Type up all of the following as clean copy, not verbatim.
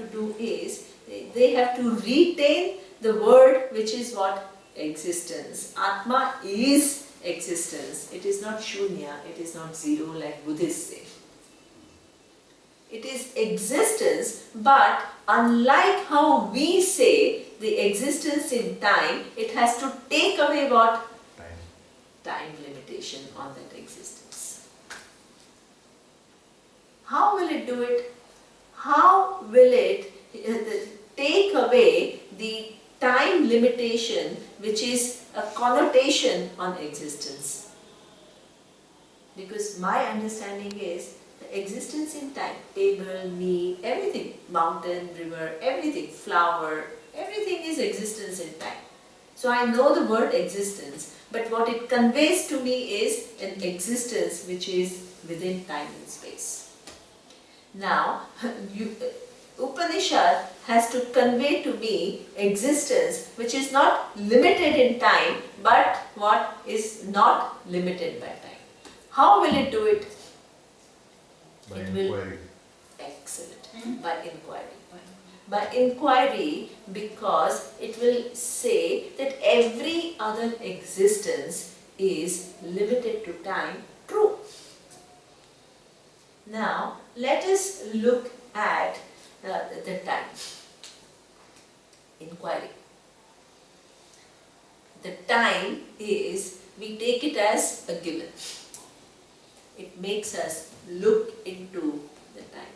to do is, they have to retain the word which is what? Existence. Atma is existence. It is not shunya, it is not zero like Buddhists say. It is existence, but unlike how we say the existence in time, it has to take away what? Time limitation on that existence. How will it do it? How will it take away the time limitation which is a connotation on existence? Because my understanding is the existence in time, table, me, everything, mountain, river, everything, flower, everything is existence in time. So I know the word existence, but what it conveys to me is an existence which is within time and space. Now, Upanishad has to convey to me existence which is not limited in time, but what is not limited by time. How will it do it? By inquiry. Excellent. By inquiry. By inquiry, because it will say that every other existence is limited to time. True. Now, let us look at the time. Inquiry. The time is, we take it as a given. It makes us look into the time.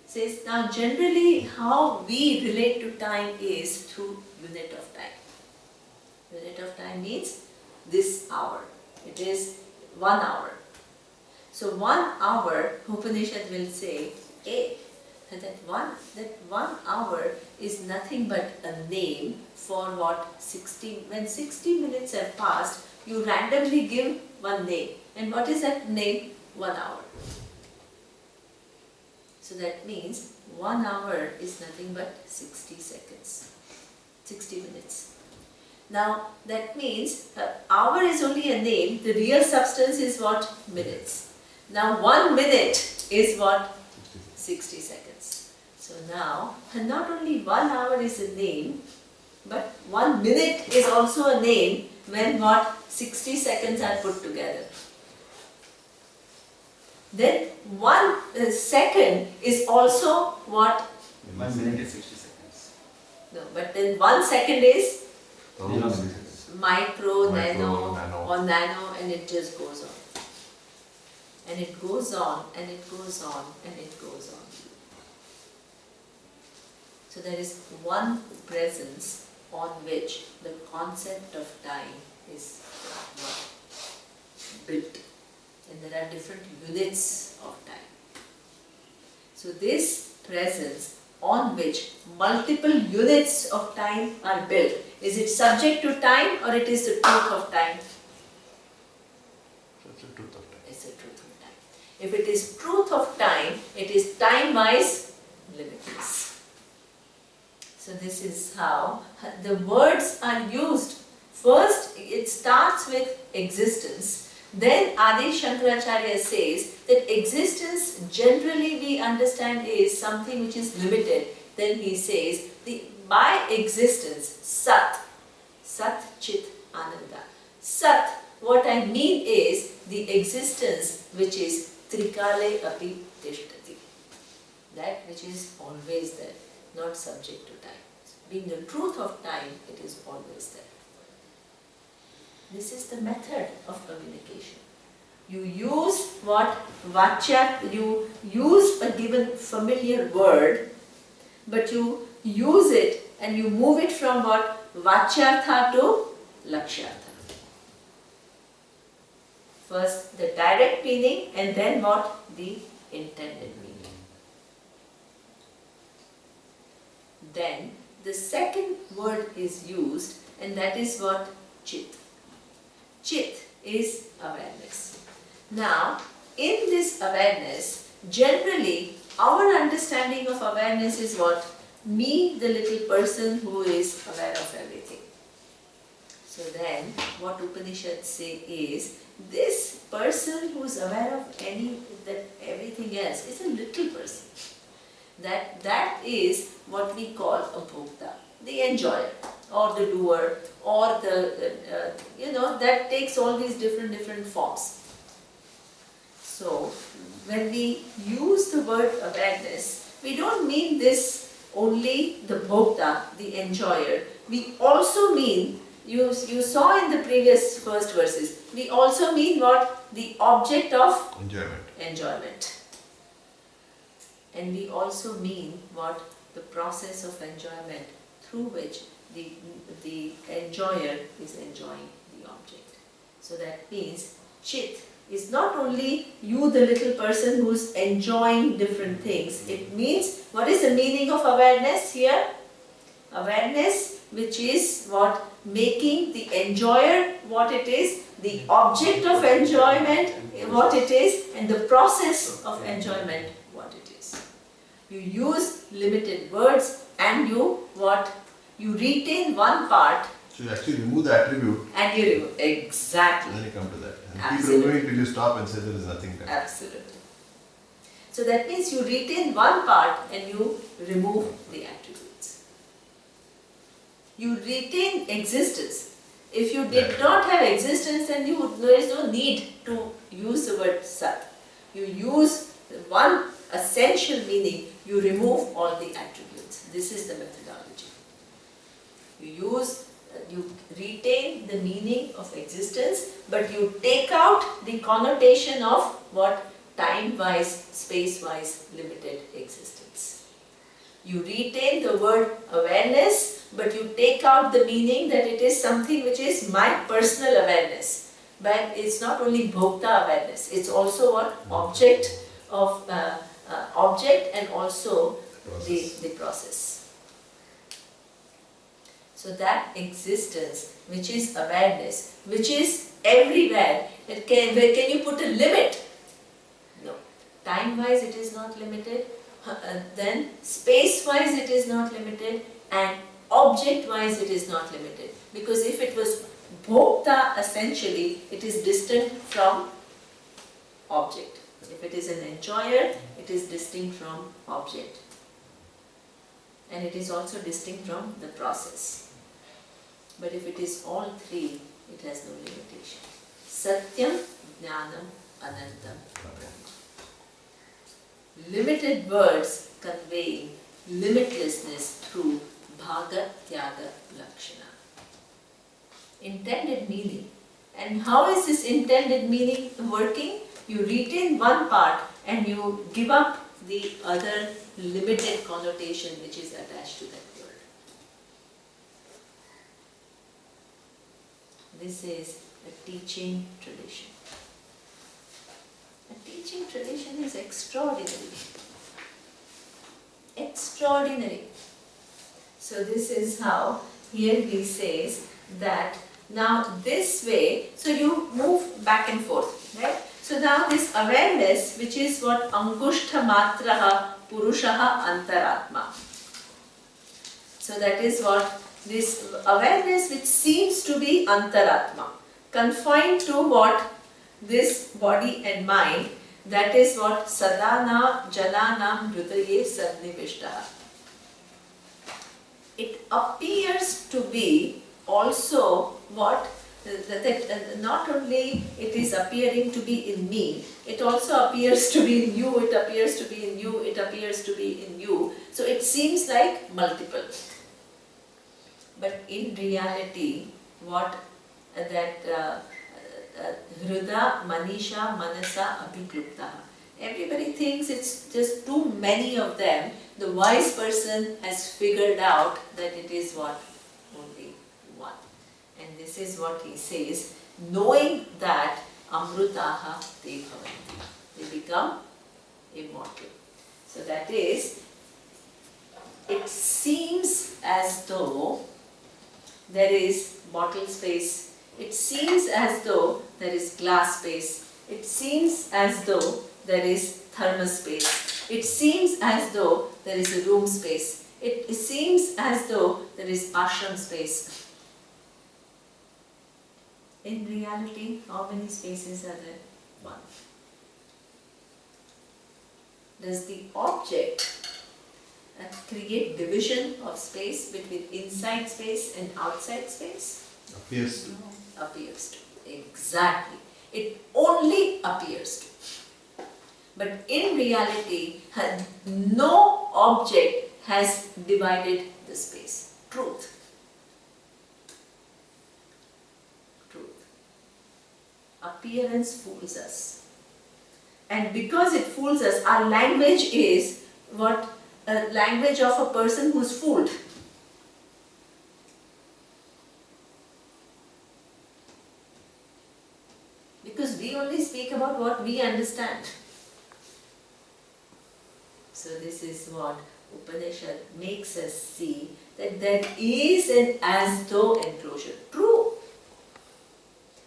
Says, now generally how we relate to time is through unit of time. Unit of time means this hour. It is 1 hour. So 1 hour, Upanishad will say, that one hour is nothing but a name for what? 60. When 60 minutes have passed, you randomly give one name. And what is that name? 1 hour. So that means 1 hour is nothing but 60 seconds, 60 minutes. Now that means hour is only a name, the real substance is what? Minutes. Now 1 minute is what? 60 seconds. So now not only 1 hour is a name, but 1 minute is also a name when what? 60 seconds are put together. Then 1 second is also what? 1 minute is 60 seconds. No, but then 1 second is Thousands. micro, Micro, nano, or nano, and it just goes on. And it goes on, and it goes on, and it goes on. So there is one presence on which the concept of time is built. And there are different units of time. So this presence on which multiple units of time are built, is it subject to time or it is the truth of time? That's the truth of time. It's the truth of time. If it is truth of time, it is time-wise limitless. So this is how the words are used. First, it starts with existence. Then Adi Shankaracharya says that existence generally we understand is something which is limited. Then he says, by existence, Sat, Sat Chit Ananda. Sat, what I mean is the existence which is Trikale Api Tishtati. That which is always there, not subject to time. Being the truth of time, it is always there. This is the method of communication. You use what? Vachya, you use a given familiar word, but you use it and you move it from what? Vachyartha to Lakshyartha. First the direct meaning and then what? The intended meaning. Then the second word is used and that is what? Chit. Chit is awareness. Now, in this awareness, generally, our understanding of awareness is what? Me, the little person who is aware of everything. So then, what Upanishads say is, this person who is aware of everything else is a little person. That is what we call a bhokta, the enjoyer or the doer, or the, that takes all these different forms. So, when we use the word awareness, we don't mean this only the bhokta, the enjoyer. We also mean, you saw in the previous first verses, we also mean what? The object of enjoyment. And we also mean what? The process of enjoyment through which the enjoyer is enjoying the object. So that means chit is not only you, the little person who's enjoying different things. It means, what is the meaning of awareness here? Awareness, which is what? Making the enjoyer what it is, the object of enjoyment what it is, and the process of enjoyment what it is. You use limited words and you what? You retain one part. So you actually remove the attribute. And you remove, exactly. And then you come to that. And Absolutely. keep removing till you stop and say there is nothing there. Absolutely. So that means you retain one part and you remove the attributes. You retain existence. If you did not have existence, then there is no need to use the word sat. You use one essential meaning, you remove all the attributes. This is the methodology. You retain the meaning of existence, but you take out the connotation of what? Time-wise, space-wise, limited existence. You retain the word awareness, but you take out the meaning that it is something which is my personal awareness. But it's not only bhokta awareness, it's also what? Object and also the process. So that existence, which is awareness, which is everywhere, can you put a limit? No. Time-wise it is not limited, then space-wise it is not limited, and object-wise it is not limited. Because if it was bhokta, essentially, it is distant from object. If it is an enjoyer, it is distinct from object. And it is also distinct from the process. But if it is all three, it has no limitation. Satyam, Jnanam, Anantam, Brahma. Limited words conveying limitlessness through Bhaga, Tyaga, Lakshana. Intended meaning. And how is this intended meaning working? You retain one part and you give up the other limited connotation which is attached to that word. This is a teaching tradition. A teaching tradition is extraordinary. Extraordinary. So this is how here he says that now this way, so you move back and forth, right? So now this awareness, which is what Angushta Matraha Purushaha Antaratma. So that is what this awareness which seems to be Antaratma, confined to what? This body and mind, that is what Sadana Jananam Hridaye Sannivishtaha. It appears to be also what? That not only it is appearing to be in me, it also appears to be in you, it appears to be in you, it appears to be in you. So it seems like multiple. But in reality, what that Hrida, Manisha, Manasa, Abhiklupta. Everybody thinks it's just too many of them. The wise person has figured out that it is what? Only one. And this is what he says, knowing that Amrutaha te bhavanti. They become immortal. So that is, it seems as though there is bottle space. It seems as though there is glass space. It seems as though there is thermos space. It seems as though there is a room space. It seems as though there is ashram space. In reality, how many spaces are there? One. Does the object create division of space between inside space and outside space? Appears to. Appears to. Exactly. It only appears to. But in reality, no object has divided the space. Truth. Truth. Appearance fools us. And because it fools us, our language is what? A language of a person who's fooled. Because we only speak about what we understand. So this is what Upanishad makes us see, that there is an as though enclosure. True.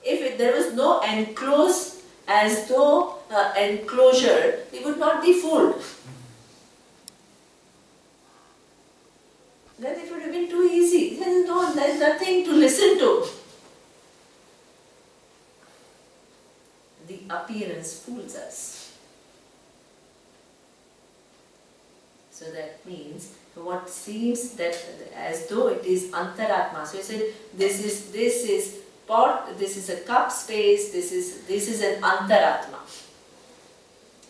If there was no enclosed as though enclosure, we would not be fooled. Then it would have been too easy. Then no, there's nothing to listen to. The appearance fools us. So that means what seems that as though it is antaratma. So he said this is pot, this is a cup space, this is an antaratma.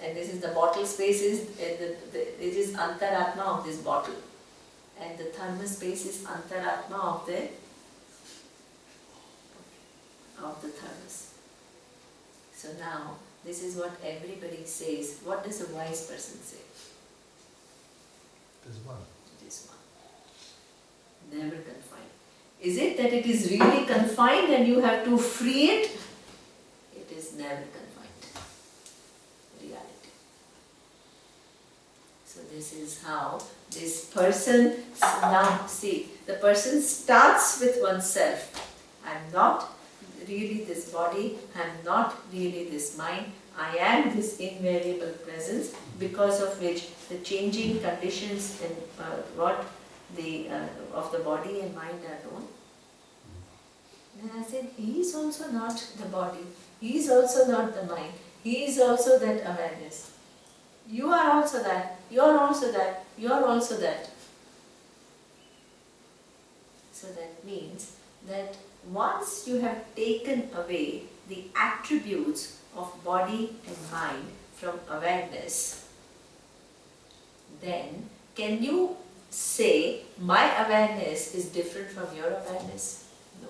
And this is the bottle space it is antaratma of this bottle. And the thermos space is antaratma of the thermos. So now this is what everybody says. What does a wise person say? It is one. It is one. Never confined. Is it that it is really confined and you have to free it? It is never confined. Reality. So this is how this person, now see, the person starts with oneself. I am not really this body, I am not really this mind, I am this invariable presence, because of which the changing conditions in of the body and mind are known. Then I said, he is also not the body, he is also not the mind, he is also that awareness. You are also that, you are also that, you are also that. So that means that once you have taken away the attributes of body and mind from awareness, then can you say my awareness is different from your awareness? No.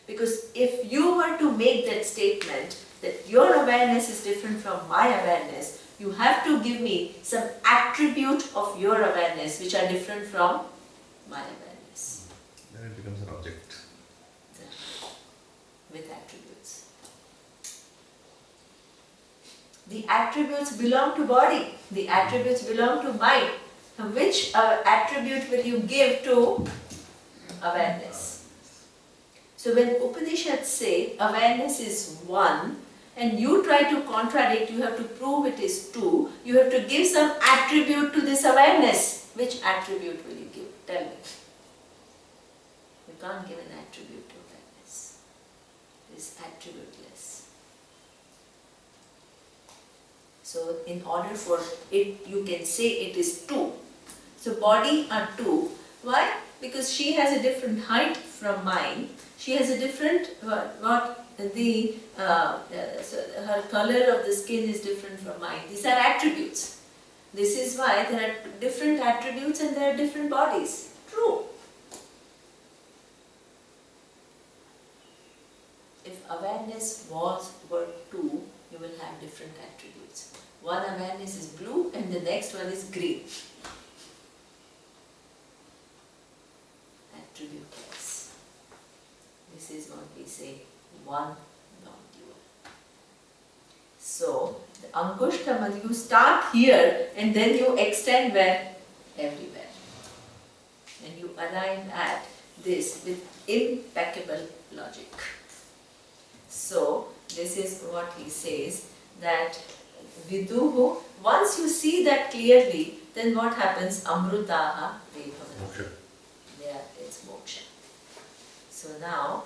Because if you were to make that statement that your awareness is different from my awareness, you have to give me some attribute of your awareness which are different from my awareness. Then it becomes an object. With attributes. The attributes belong to body, the attributes belong to mind. Which attribute will you give to awareness? So when Upanishads say awareness is one, and you try to contradict, you have to prove it is two, you have to give some attribute to this awareness. Which attribute will you give? Tell me. You can't give an attribute to awareness. It is attributeless. So in order for it, you can say it is two. So body are two. Why? Because she has a different height from mine. She has a different, so her color of the skin is different from mine. These are attributes. This is why there are different attributes and there are different bodies. True. If awareness were two, you will have different attributes. One awareness is blue and the next one is green. Attributeless. This is what we say, one, non-dual. So, the Angushta, you start here and then you extend where? Everywhere. And you arrive at this with impeccable logic. So, this is what he says, that Viduhu, once you see that clearly, then what happens? Amrutaha Vibhavati. There, it's moksha. So now,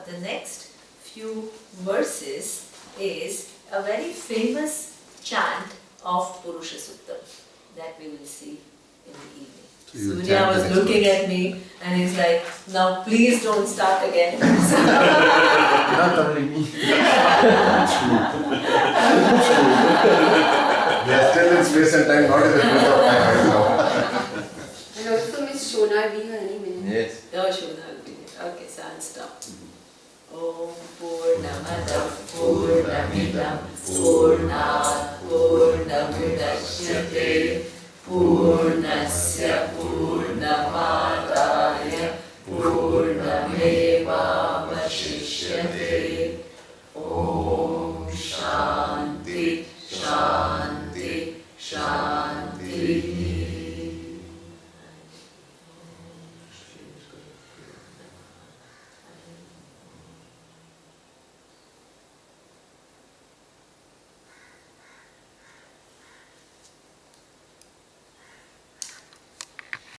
the next few verses is a very famous chant of Purusha Sutta. That we will see in the evening. So you will Surya chant the was next looking at me and he's like, now please don't start again. Not only me. We are still in space and time, not in the truth of time right now. And also Miss Shona will be here any minute. Yes. Oh, Shona will be there. Okay, so I'll stop. Om Purnamada Purnamidam Purnat Purnamudachyate Purnasya